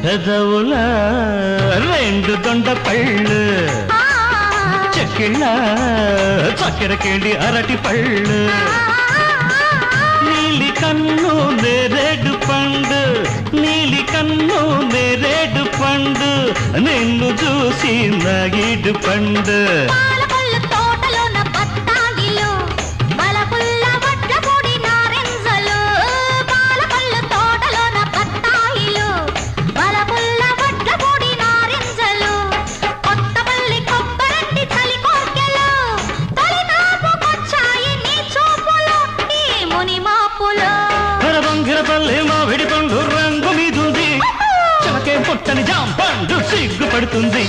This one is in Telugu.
పెదవుల రెండు దొండ పళ్ళు చెక్కిళ్ళ చక్కెర కేండి అరటి పళ్ళు నీలి కన్ను నేరేడు పండు నీలి కన్ను నేరేడు పండు నిన్ను చూసి నాగిడు పండు మామిడి పండు రంగు మీదుంది చలకే పుట్టని జాంపండు సిగ్గుపడుతుంది.